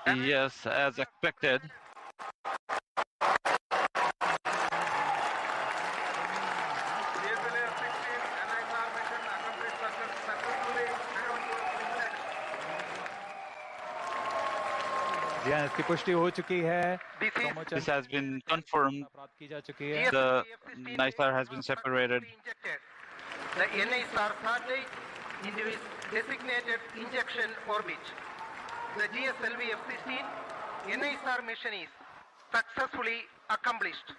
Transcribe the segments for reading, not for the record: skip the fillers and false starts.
Yes, as expected. जी हाँ, इसकी पुष्टि हो चुकी है। This has been confirmed. प्राप्त की जा चुकी है। The Nisar has been separated. The NISR satellite into its designated injection orbit. The GSLV F-16 NISR mission is successfully accomplished.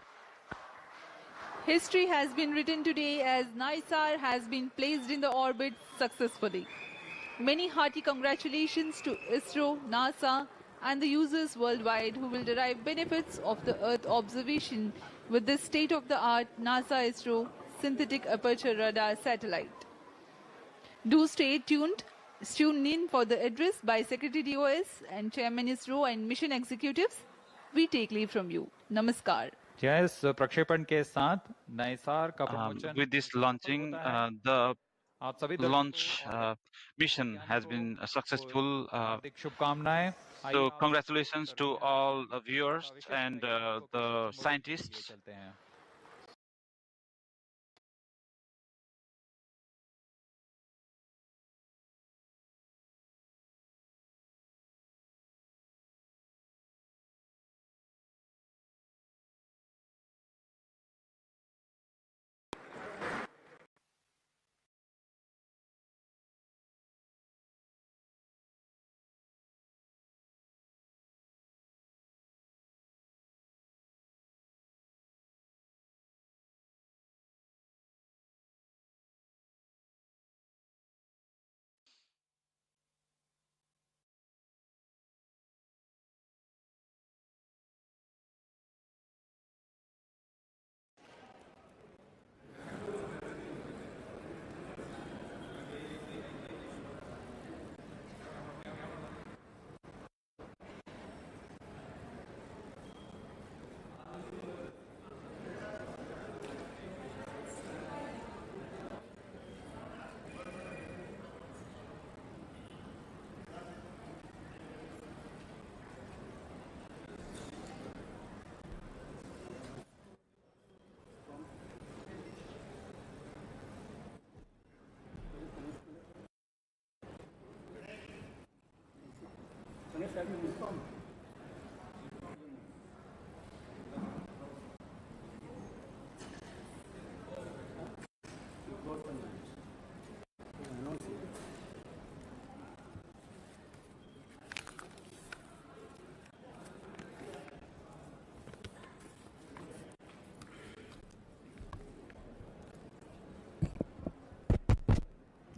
History has been written today as Nisar has been placed in the orbit successfully. Many hearty congratulations to ISRO, NASA, and the users worldwide who will derive benefits of the Earth observation with this state-of-the-art NASA-ISRO synthetic aperture radar satellite. Do stay tuned. Tune in for the address by Secretary DOS and Chairman ISRO and mission executives. We take leave from you. Namaskar. इस प्रक्षेपण के साथ नाइसार का promotion With this launching, the आप सभी launch mission has been successful. हार्दिक शुभकामनाएं। So congratulations to all the viewers and the scientists. चलते हैं।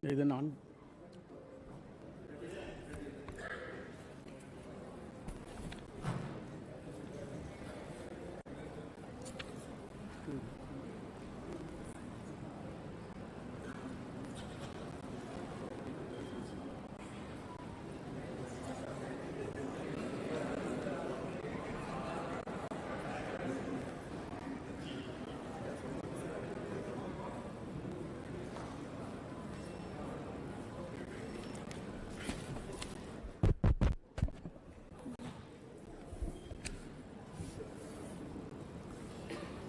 Either none.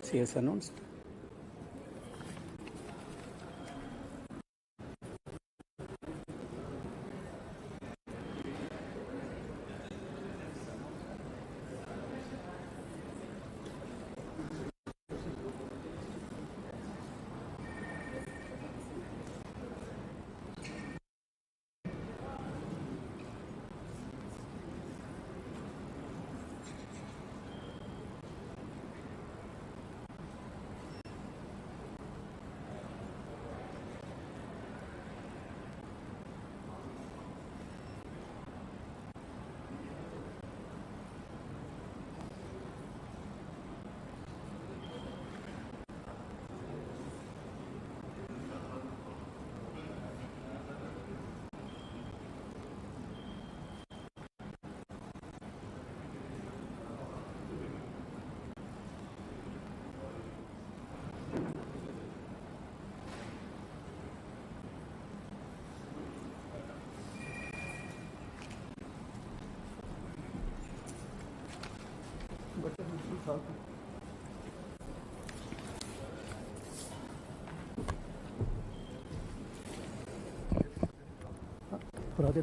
CS announced. Project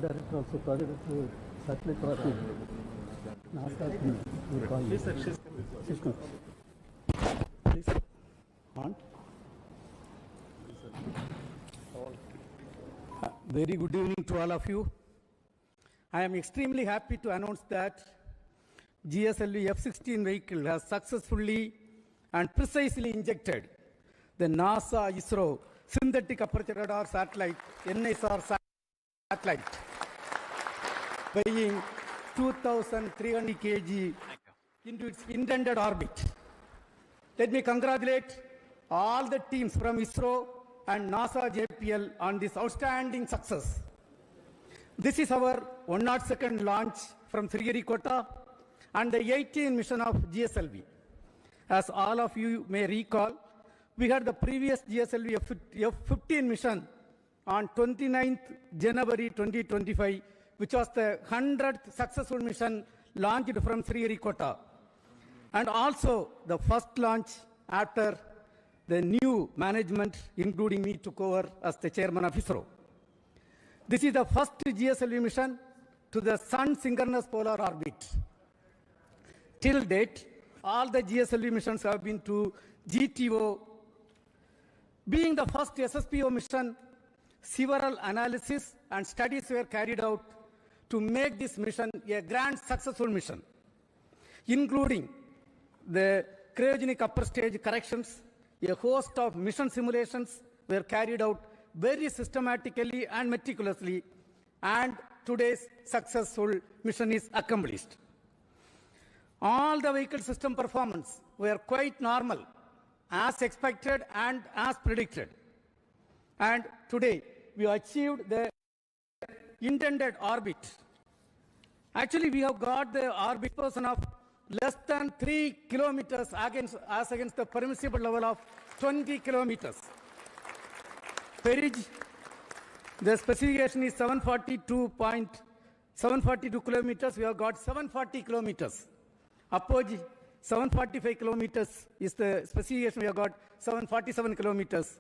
director also, project director, satellite project. NASA, you call me. Please, on. Very good evening to all of you. I am extremely happy to announce that GSLV F-16 vehicle has successfully and precisely injected the NASA-ISRO synthetic aperture radar satellite, NISR satellite, weighing 2,300 kg into its intended orbit. Let me congratulate all the teams from ISRO and NASA JPL on this outstanding success. This is our 102nd launch from Sriharikota and the 18th mission of GSLV. As all of you may recall, we had the previous GSLV F-15 mission on 29th January 2025, which was the 100th successful mission launched from Sriharikota, and also the first launch after the new management, including me, took over as the chairman of ISRO. This is the first GSLV mission to the Sun synchronous polar orbit. Till date, all the GSLV missions have been to GTO. Being the first SSPO mission, several analyses and studies were carried out to make this mission a grand successful mission, including the cryogenic upper stage corrections. A host of mission simulations were carried out very systematically and meticulously, and today's successful mission is accomplished. All the vehicle system performance were quite normal, as expected and as predicted. And today, we achieved the intended orbit. Actually, we have got the orbit position of less than 3 kilometers against the permissible level of 20 kilometers. Perigee, the specification is 742 kilometers. We have got 740 kilometers. Apogee, 745 kilometers is the specification. We have got 747 kilometers.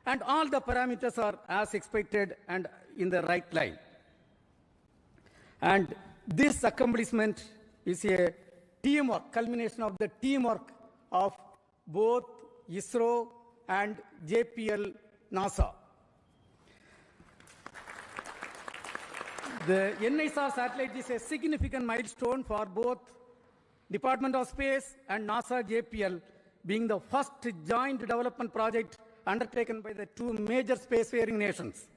And all the parameters are as expected and in the right line. And this accomplishment is a teamwork, culmination of the teamwork of both ISRO and JPL NASA. The NISR satellite is a significant milestone for both Department of Space and NASA JPL, being the first joint development project undertaken by the two major spacefaring nations.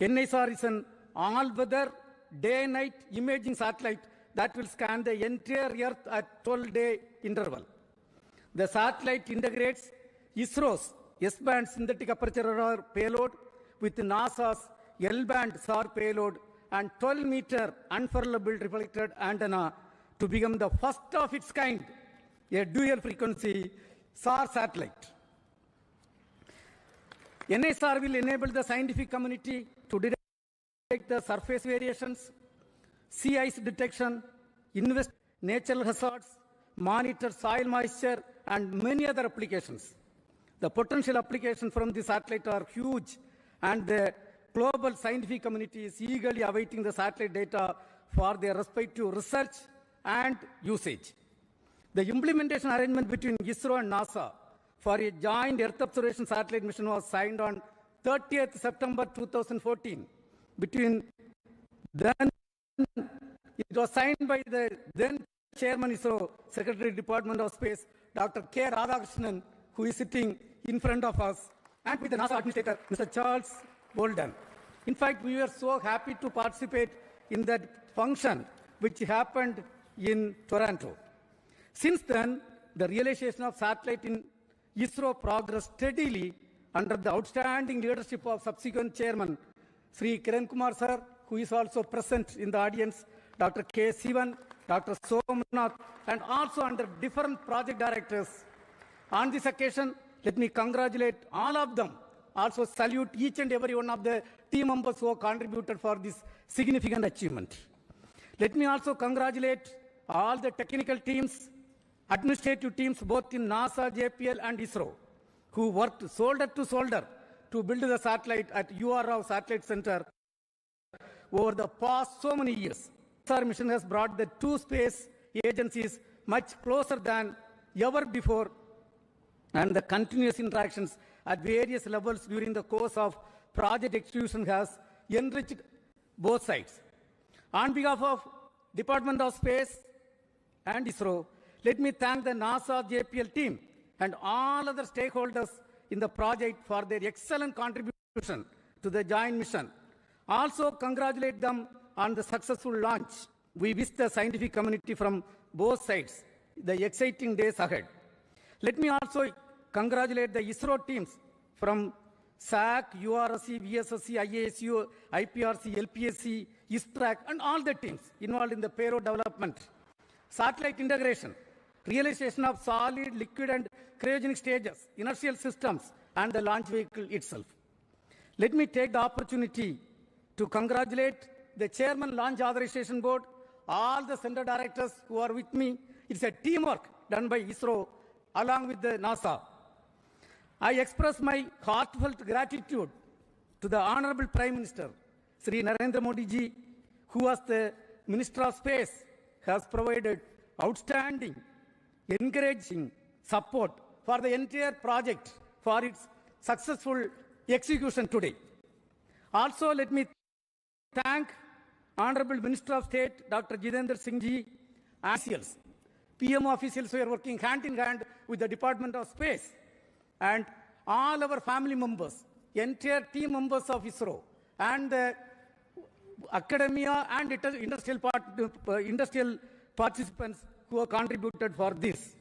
NISR is an all-weather, day-night imaging satellite that will scan the entire Earth at 12-day interval. The satellite integrates ISRO's S-band synthetic aperture radar payload with NASA's L-band SAR payload and 12-meter unfurlable reflected antenna to become the first of its kind, a dual-frequency SAR satellite. NISR will enable the scientific community to detect the surface variations, sea ice detection, invest natural hazards, monitor soil moisture, and many other applications. The potential applications from the satellite are huge, and the global scientific community is eagerly awaiting the satellite data for their respective research and usage. The implementation arrangement between ISRO and NASA for a joint Earth observation satellite mission was signed on 30th September 2014. Between then, it was signed by the then Chairman ISRO, Secretary Department of Space, Dr. K. Radhakrishnan, who is sitting in front of us, and with the NASA Administrator, Mr. Charles Bolden. In fact, we were so happy to participate in that function, which happened in Toronto. Since then, the realization of satellite in ISRO progressed steadily under the outstanding leadership of subsequent Chairman, Sri Kiran Kumar Sir, who is also present in the audience, Dr. K. Sivan, Dr. Somnath, and also under different project directors. On this occasion, let me congratulate all of them. Also salute each and every one of the team members who have contributed for this significant achievement. Let me also congratulate all the technical teams, administrative teams both in NASA, JPL, and ISRO, who worked shoulder to shoulder to build the satellite at UR Satellite Center over the past so many years. Our mission has brought the two space agencies much closer than ever before, and the continuous interactions at various levels during the course of project execution has enriched both sides. On behalf of Department of Space and ISRO, let me thank the NASA JPL team and all other stakeholders in the project for their excellent contribution to the joint mission. Also congratulate them on the successful launch. We wish the scientific community from both sides the exciting days ahead. Let me also congratulate the ISRO teams from SAC, URSC, VSSC, IASU, IPRC, LPSC, ISTRAC, and all the teams involved in the payload development, satellite integration, realization of solid, liquid, and cryogenic stages, inertial systems, and the launch vehicle itself. Let me take the opportunity to congratulate the Chairman Launch Authorization Board, all the center directors who are with me. It's a teamwork done by ISRO along with the NASA. I express my heartfelt gratitude to the Honorable Prime Minister, Sri Narendra Modi ji, who as the Minister of Space has provided outstanding, encouraging support for the entire project for its successful execution today. Also, let me thank Honorable Minister of State, Dr. Jitendra Singh ji, and officials, PMO officials who are working hand in hand with the Department of Space, and all our family members, entire team members of ISRO, and the academia and industrial participants who have contributed for this.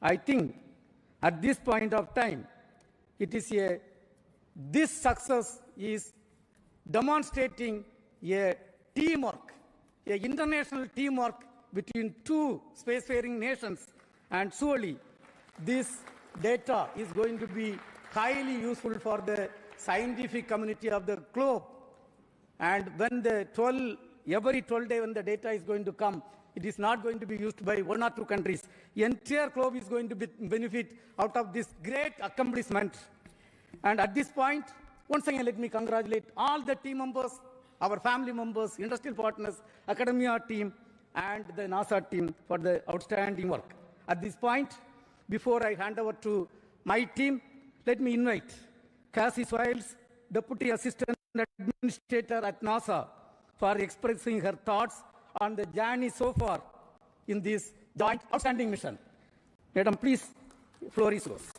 I think at this point of time, this success is demonstrating a teamwork, an international teamwork between two spacefaring nations, and surely this data is going to be highly useful for the scientific community of the globe. And when every 12 days when the data is going to come, it is not going to be used by one or two countries. The entire globe is going to benefit out of this great accomplishment. And at this point, once again, let me congratulate all the team members, our family members, industrial partners, academia team, and the NASA team for the outstanding work. At this point, before I hand over to my team, let me invite Cassie Swales, Deputy Assistant Administrator at NASA, for expressing her thoughts on the journey so far in this joint outstanding mission. Madam, please, floor is yours.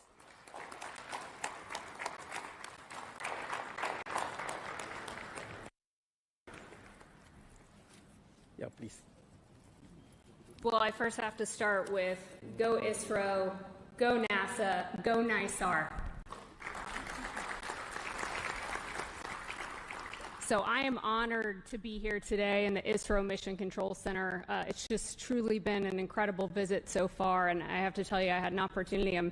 Yeah, please. Well, I first have to start with go ISRO, go NASA, go Nisar. So I am honored to be here today in the ISRO Mission Control Center. It's just truly been an incredible visit so far, and I have to tell you, I had an opportunity. I'm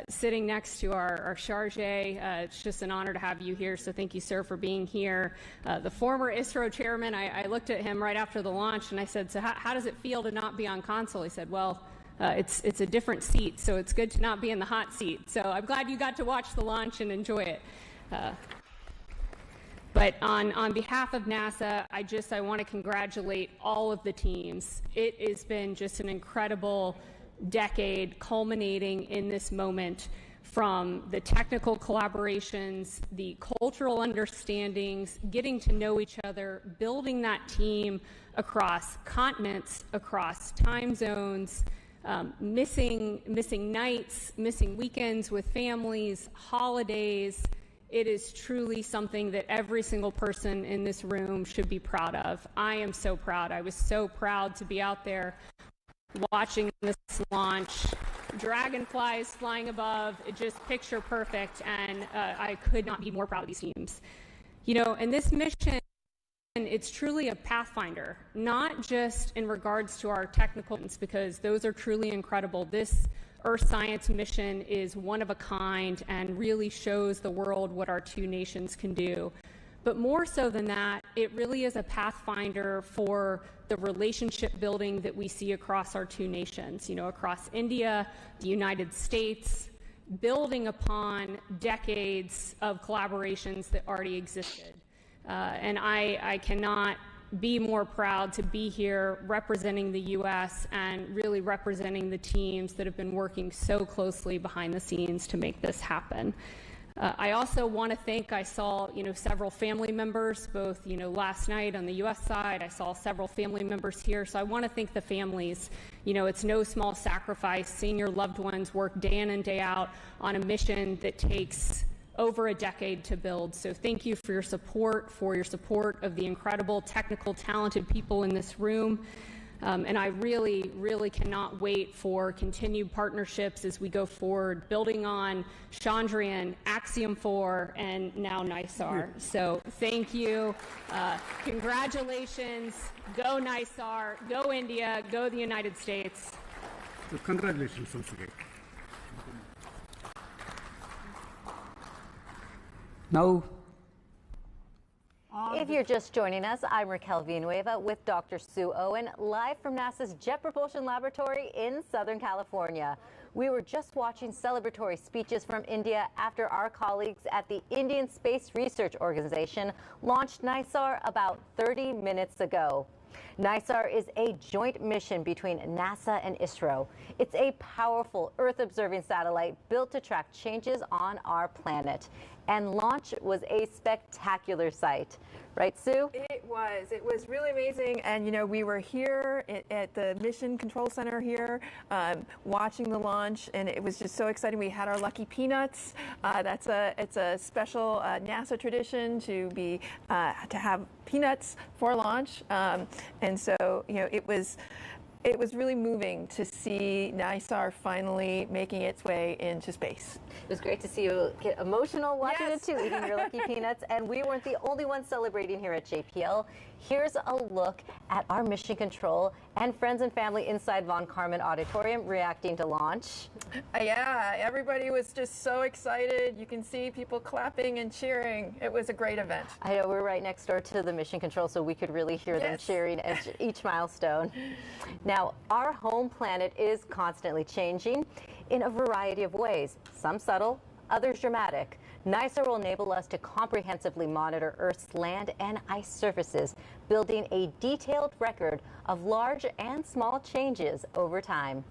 sitting next to our charge. It's just an honor to have you here, so thank you, sir, for being here. The former ISRO chairman, I looked at him right after the launch, and I said, so how does it feel to not be on console? He said, well, it's a different seat, so it's good to not be in the hot seat. So I'm glad you got to watch the launch and enjoy it. But on behalf of NASA, I want to congratulate all of the teams. It has been just an incredible decade culminating in this moment, from the technical collaborations, the cultural understandings, getting to know each other, building that team across continents, across time zones, missing nights, missing weekends with families, holidays. It is truly something that every single person in this room should be proud of. I am so proud. I was so proud to be out there watching this launch. Dragonflies flying above, it just picture perfect, and I could not be more proud of these teams. You know, and this mission, it's truly a pathfinder, not just in regards to our technical, because those are truly incredible. This Earth science mission is one of a kind and really shows the world what our two nations can do. But more so than that, it really is a pathfinder for the relationship building that we see across our two nations, across India, the United States, building upon decades of collaborations that already existed. And I cannot be more proud to be here representing the U.S. and really representing the teams that have been working so closely behind the scenes to make this happen. I also want to thank, I saw, several family members, both, last night on the U.S. side, I saw several family members here, so I want to thank the families. It's no small sacrifice seeing your loved ones work day in and day out on a mission that takes over a decade to build. So thank you for your support of the incredible, technical, talented people in this room. And I really, really cannot wait for continued partnerships as we go forward, building on Chandrayaan, Axiom 4, and now Nisar. So thank you. Congratulations. Go Nisar. Go India. Go the United States. So congratulations once again. Now, if you're just joining us, I'm Raquel Villanueva with Dr. Sue Owen, live from NASA's Jet Propulsion Laboratory in Southern California. We were just watching celebratory speeches from India after our colleagues at the Indian Space Research Organization launched Nisar about 30 minutes ago. Nisar is a joint mission between NASA and ISRO. It's a powerful Earth-observing satellite built to track changes on our planet. And launch was a spectacular sight. Right, Sue? It was really amazing. And, we were here at the Mission Control Center here watching the launch, and it was just so exciting. We had our lucky peanuts. It's a special NASA tradition to have peanuts for launch. And so, it was really moving to see Nisar finally making its way into space. It was great to see you get emotional watching it too, eating your lucky peanuts. And we weren't the only ones celebrating here at JPL. Here's a look at our mission control and friends and family inside Von Karman Auditorium reacting to launch. Yeah, everybody was just so excited. You can see people clapping and cheering. It was a great event. I know, we're right next door to the mission control, so we could really hear them cheering at each milestone. Now, our home planet is constantly changing in a variety of ways, some subtle, others dramatic. Nisar will enable us to comprehensively monitor Earth's land and ice surfaces, building a detailed record of large and small changes over time.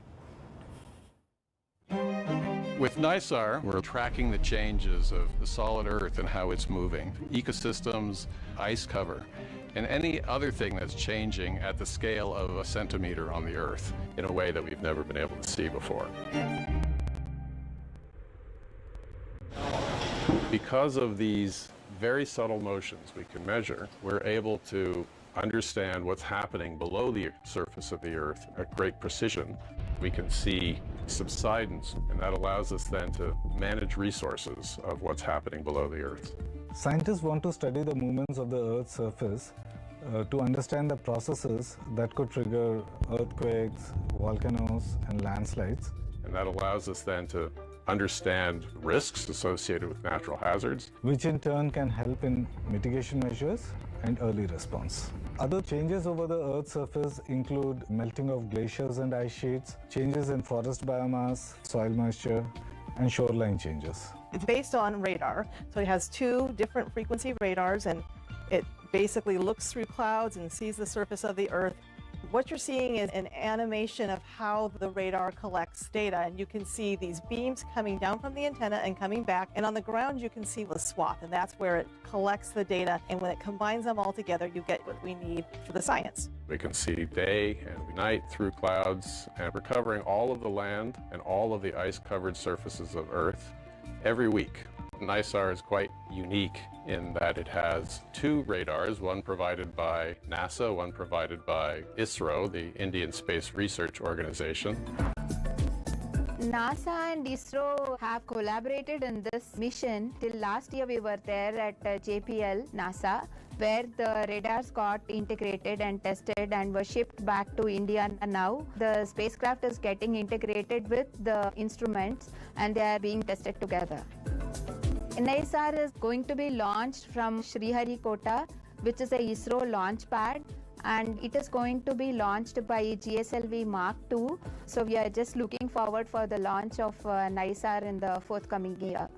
With Nisar, we're tracking the changes of the solid Earth and how it's moving, ecosystems, ice cover, and any other thing that's changing at the scale of a centimeter on the Earth in a way that we've never been able to see before. Because of these very subtle motions we can measure, we're able to understand what's happening below the surface of the Earth at great precision. We can see subsidence, and that allows us then to manage resources of what's happening below the Earth. Scientists want to study the movements of the Earth's surface to understand the processes that could trigger earthquakes, volcanoes, and landslides. And that allows us then to understand risks associated with natural hazards, which in turn can help in mitigation measures and early response. Other changes over the Earth's surface include melting of glaciers and ice sheets, changes in forest biomass, soil moisture, and shoreline changes. It's based on radar, so it has two different frequency radars, and it basically looks through clouds and sees the surface of the Earth. What you're seeing is an animation of how the radar collects data, and you can see these beams coming down from the antenna and coming back, and on the ground you can see the swath, and that's where it collects the data, and when it combines them all together you get what we need for the science. We can see day and night through clouds, and we're covering all of the land and all of the ice-covered surfaces of Earth every week. Nisar is quite unique in that it has two radars, one provided by NASA, one provided by ISRO, the Indian Space Research Organization. NASA and ISRO have collaborated in this mission. Till last year we were there at JPL, NASA, where the radars got integrated and tested and were shipped back to India. And now the spacecraft is getting integrated with the instruments and they are being tested together. NISR is going to be launched from Sriharikota, which is a ISRO launch pad, and it is going to be launched by GSLV Mark II. So we are just looking forward for the launch of NISR in the forthcoming year.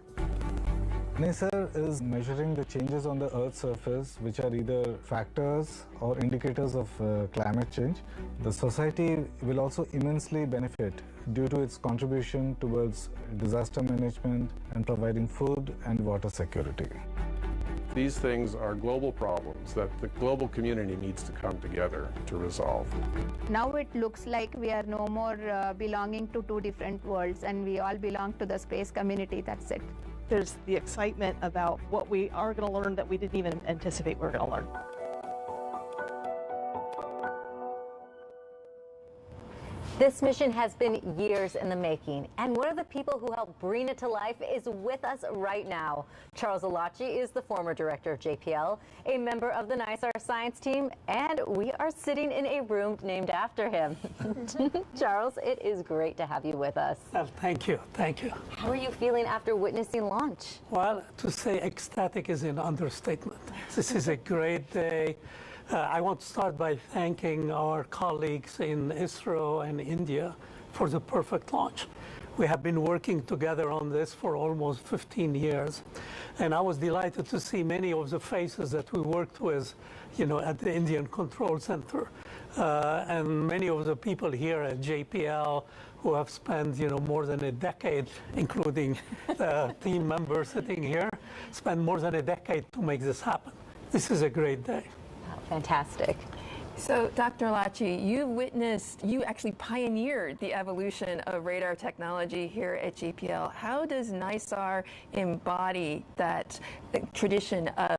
NISR is measuring the changes on the Earth's surface, which are either factors or indicators of climate change. The society will also immensely benefit due to its contribution towards disaster management and providing food and water security. These things are global problems that the global community needs to come together to resolve. Now it looks like we are no more belonging to two different worlds, and we all belong to the space community. That's it. There's the excitement about what we are going to learn that we didn't even anticipate we were going to learn. This mission has been years in the making, and one of the people who helped bring it to life is with us right now. Charles Alachi is the former director of JPL, a member of the NISR science team, and we are sitting in a room named after him. Charles, it is great to have you with us. Well, thank you. Thank you. How are you feeling after witnessing launch? Well, to say ecstatic is an understatement. This is a great day. I want to start by thanking our colleagues in ISRO and India for the perfect launch. We have been working together on this for almost 15 years, and I was delighted to see many of the faces that we worked with, at the Indian Control Center, and many of the people here at JPL who have spent, more than a decade, including the team members sitting here, spent more than a decade to make this happen. This is a great day. Fantastic. So, Dr. Alachi, you actually pioneered the evolution of radar technology here at JPL. How does NISR embody that tradition of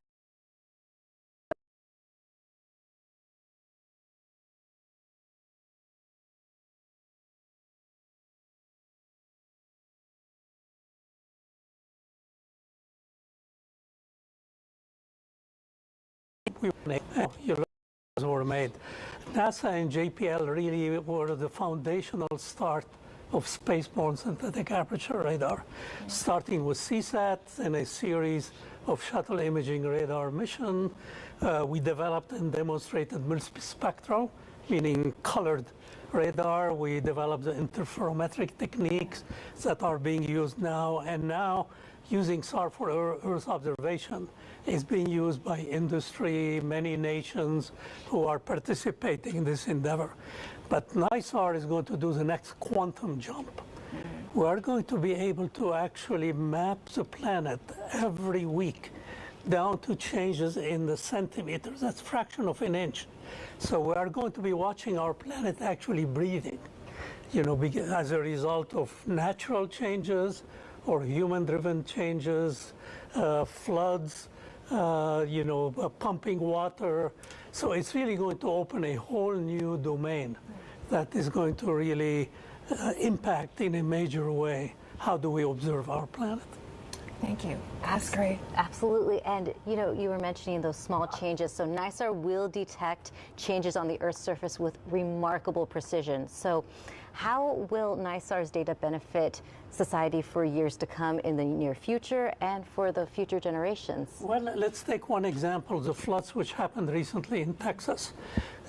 were made. NASA and JPL really were the foundational start of spaceborne synthetic aperture radar, starting with CSAT and a series of shuttle imaging radar mission. We developed and demonstrated multispectral, meaning colored radar. We developed the interferometric techniques that are being used now, and now using SAR for Earth observation is being used by industry, many nations who are participating in this endeavor. But NISR is going to do the next quantum jump. We are going to be able to actually map the planet every week down to changes in the centimeters. That's a fraction of an inch. So we are going to be watching our planet actually breathing, as a result of natural changes or human-driven changes, floods, pumping water. So it's really going to open a whole new domain that is going to really impact in a major way how do we observe our planet. Thank you. That's great. Absolutely. And, you were mentioning those small changes. So NISR will detect changes on the Earth's surface with remarkable precision. So how will NISR's data benefit society for years to come in the near future and for the future generations? Well, let's take one example, the floods which happened recently in Texas.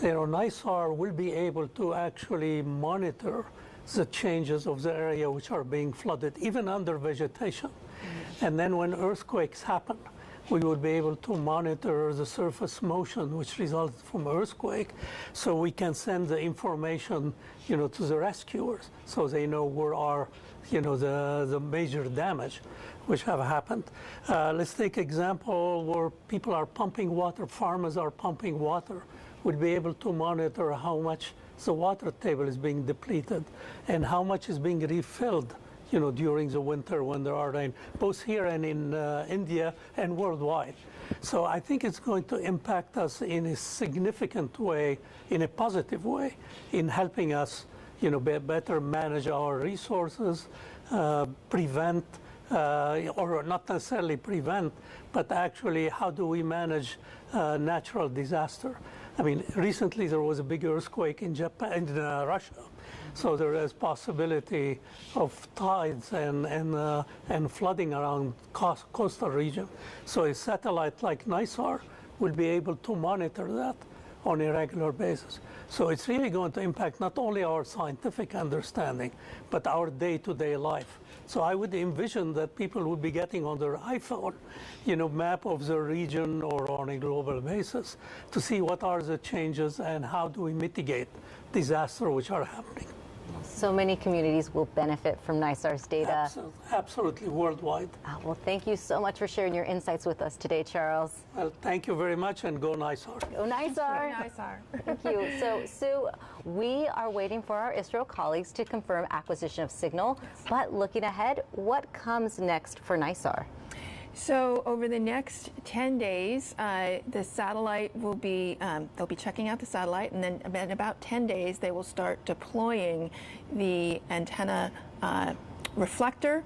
NISR will be able to actually monitor the changes of the area which are being flooded, even under vegetation. And then when earthquakes happen, we will be able to monitor the surface motion which results from earthquake, so we can send the information, to the rescuers, so they know where are, the major damage which have happened. Let's take example where people are pumping water, farmers are pumping water. We'll be able to monitor how much the water table is being depleted and how much is being refilled during the winter when there are rain, both here and in India and worldwide. So I think it's going to impact us in a significant way, in a positive way, in helping us, better manage our resources, prevent, or not necessarily prevent, but actually how do we manage natural disaster. I mean, recently there was a big earthquake in Japan, in Russia. So there is possibility of tides and flooding around coastal region. So a satellite like NISAR will be able to monitor that on a regular basis. So it's really going to impact not only our scientific understanding, but our day-to-day life. So I would envision that people would be getting on their iPhone, map of the region or on a global basis to see what are the changes and how do we mitigate disasters which are happening. So many communities will benefit from NISAR's data. Absolutely, worldwide. Well, thank you so much for sharing your insights with us today, Charles. Well, thank you very much, and go NISAR. Go NISAR. Go NISAR. Thank you. So, Sue, we are waiting for our ISRO colleagues to confirm acquisition of signal, but looking ahead, what comes next for NISAR? So over the next 10 days, the satellite will be, they'll be checking out the satellite, and then in about 10 days, they will start deploying the antenna reflector.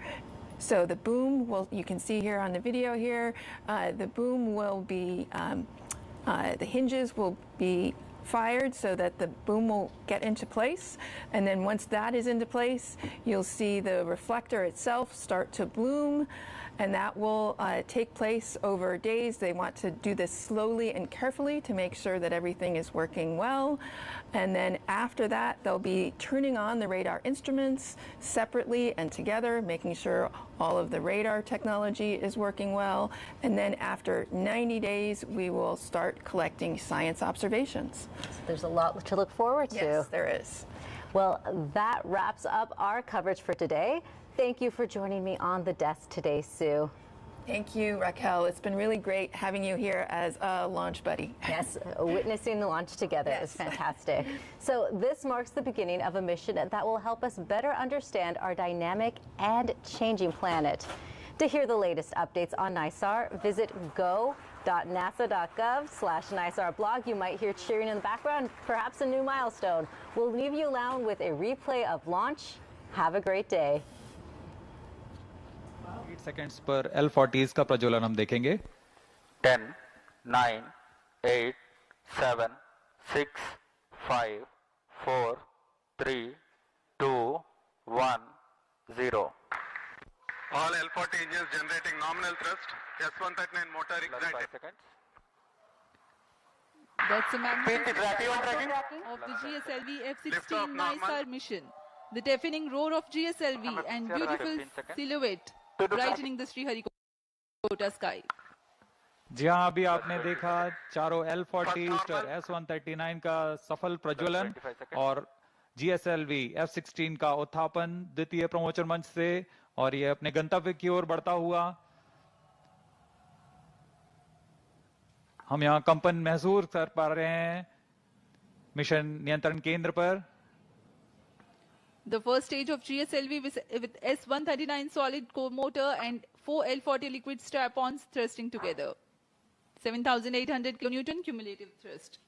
So the boom will, you can see here on the video here, the boom will be, the hinges will be fired so that the boom will get into place. And then once that is into place, you'll see the reflector itself start to bloom. And that will take place over days. They want to do this slowly and carefully to make sure that everything is working well. And then after that, they'll be turning on the radar instruments separately and together, making sure all of the radar technology is working well. And then after 90 days, we will start collecting science observations. So there's a lot to look forward to. Yes, there is. Well, that wraps up our coverage for today. Thank you for joining me on the desk today, Sue. Thank you, Raquel. It's been really great having you here as a launch buddy. Yes, witnessing the launch together is fantastic. So this marks the beginning of a mission that will help us better understand our dynamic and changing planet. To hear the latest updates on NISAR, visit go.nasa.gov/NISAR blog. You might hear cheering in the background, perhaps a new milestone. We'll leave you alone with a replay of launch. Have a great day. 8 seconds पर L40s का प्रज्वलन हम देखेंगे. 10, 9, 8, 7, 6, 5, 4, 3, 2, 1, 0. All L40 engines generating nominal thrust. S139 motor ignited. 5 seconds. That's a magnificent of the GSLV F-16 NISAR mission. The deafening roar of GSLV and beautiful silhouette brightening the Sriharikota sky. जी हाँ, अभी आपने देखा चारों L40 और S139 का सफल प्रज्वलन और GSLV F-16 का उत्थापन द्वितीय प्रमोचन मंच से, और ये अपने गंतव्य की ओर बढ़ता हुआ. हम यहाँ कंपन महसूस कर पा रहे हैं मिशन नियंत्रण केंद्र पर. The first stage of GSLV with S139 solid core motor and 4 L40 liquid strap-ons thrusting together. 7,800 kN cumulative thrust.